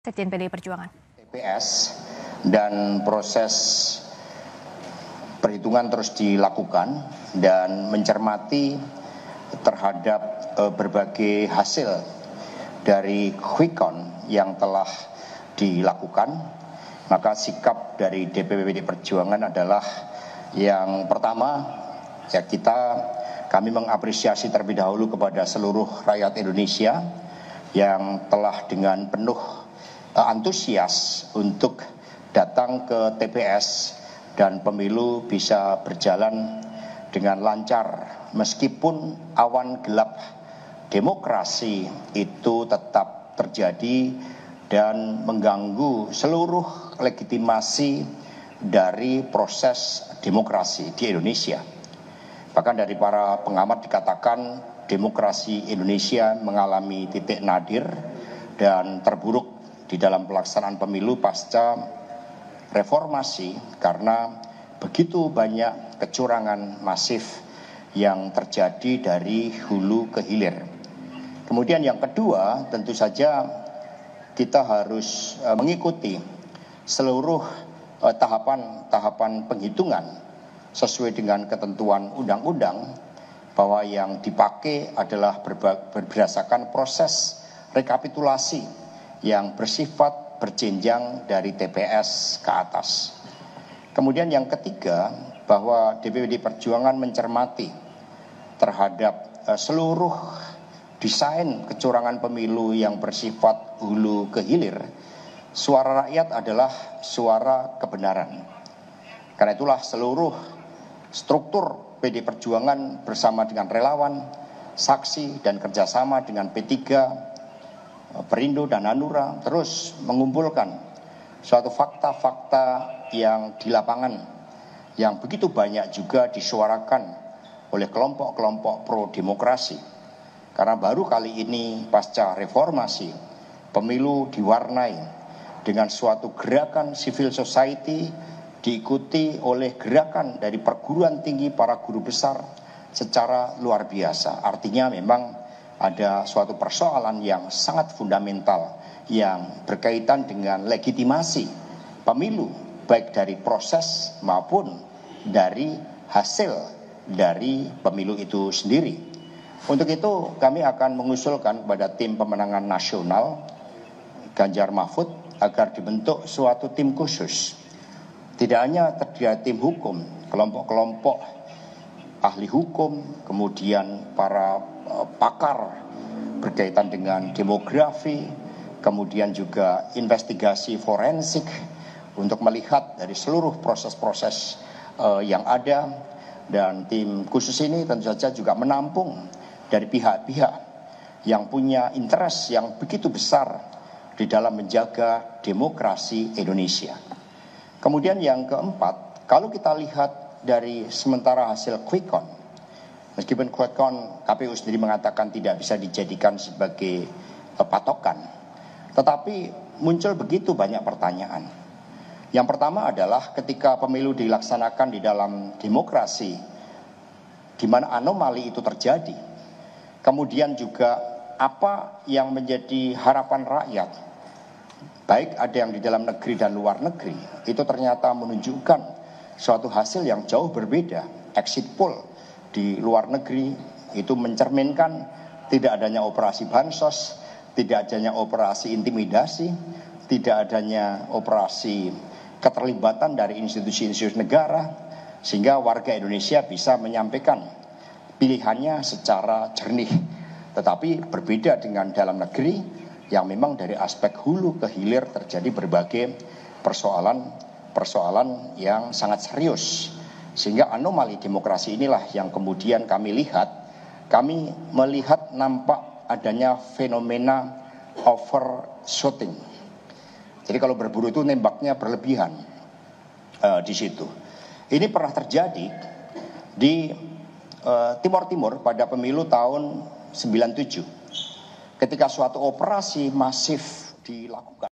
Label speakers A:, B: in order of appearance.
A: Sekjen PDI Perjuangan.
B: TPS dan proses perhitungan terus dilakukan dan mencermati terhadap berbagai hasil dari quick count yang telah dilakukan. Maka sikap dari DPP PDI Perjuangan adalah yang pertama, kami mengapresiasi terlebih dahulu kepada seluruh rakyat Indonesia yang telah dengan penuh antusias untuk datang ke TPS dan pemilu bisa berjalan dengan lancar meskipun awan gelap demokrasi itu tetap terjadi dan mengganggu seluruh legitimasi dari proses demokrasi di Indonesia. Bahkan dari para pengamat dikatakan demokrasi Indonesia mengalami titik nadir dan terburuk di dalam pelaksanaan pemilu pasca reformasi karena begitu banyak kecurangan masif yang terjadi dari hulu ke hilir. Kemudian yang kedua, tentu saja kita harus mengikuti seluruh tahapan penghitungan sesuai dengan ketentuan undang-undang bahwa yang dipakai adalah berdasarkan proses rekapitulasi yang bersifat berjenjang dari TPS ke atas. Kemudian yang ketiga, bahwa DPP Perjuangan mencermati terhadap seluruh desain kecurangan pemilu yang bersifat hulu ke hilir. Suara rakyat adalah suara kebenaran. Karena itulah seluruh struktur PDI Perjuangan bersama dengan relawan, saksi dan kerjasama dengan P3, Perindo dan Hanura terus mengumpulkan suatu fakta-fakta yang di lapangan yang begitu banyak juga disuarakan oleh kelompok-kelompok pro demokrasi. Karena baru kali ini pasca reformasi pemilu diwarnai dengan suatu gerakan civil society diikuti oleh gerakan dari perguruan tinggi para guru besar secara luar biasa. Artinya memang ada suatu persoalan yang sangat fundamental yang berkaitan dengan legitimasi pemilu baik dari proses maupun dari hasil dari pemilu itu sendiri. Untuk itu kami akan mengusulkan kepada tim pemenangan nasional Ganjar Mahfud agar dibentuk suatu tim khusus. Tidak hanya terdiri tim hukum, kelompok-kelompok ahli hukum, kemudian para pakar berkaitan dengan demografi, kemudian juga investigasi forensik untuk melihat dari seluruh proses-proses yang ada. Dan tim khusus ini tentu saja juga menampung dari pihak-pihak yang punya interest yang begitu besar di dalam menjaga demokrasi Indonesia. Kemudian yang keempat, kalau kita lihat dari sementara hasil quick count, meskipun quick count KPU sendiri mengatakan tidak bisa dijadikan sebagai patokan, tetapi muncul begitu banyak pertanyaan. Yang pertama adalah ketika pemilu dilaksanakan di dalam demokrasi, di mana anomali itu terjadi. Kemudian juga apa yang menjadi harapan rakyat, baik ada yang di dalam negeri dan luar negeri, itu ternyata menunjukkan suatu hasil yang jauh berbeda. Exit poll di luar negeri itu mencerminkan tidak adanya operasi bansos, tidak adanya operasi intimidasi, tidak adanya operasi keterlibatan dari institusi-institusi negara, sehingga warga Indonesia bisa menyampaikan pilihannya secara jernih. Tetapi berbeda dengan dalam negeri yang memang dari aspek hulu ke hilir terjadi berbagai persoalan yang sangat serius. Sehingga anomali demokrasi inilah yang kemudian kami melihat nampak adanya fenomena overshooting. Jadi kalau berburu itu nembaknya berlebihan di situ. Ini pernah terjadi di Timur Timur pada pemilu tahun 97. Ketika suatu operasi masif dilakukan.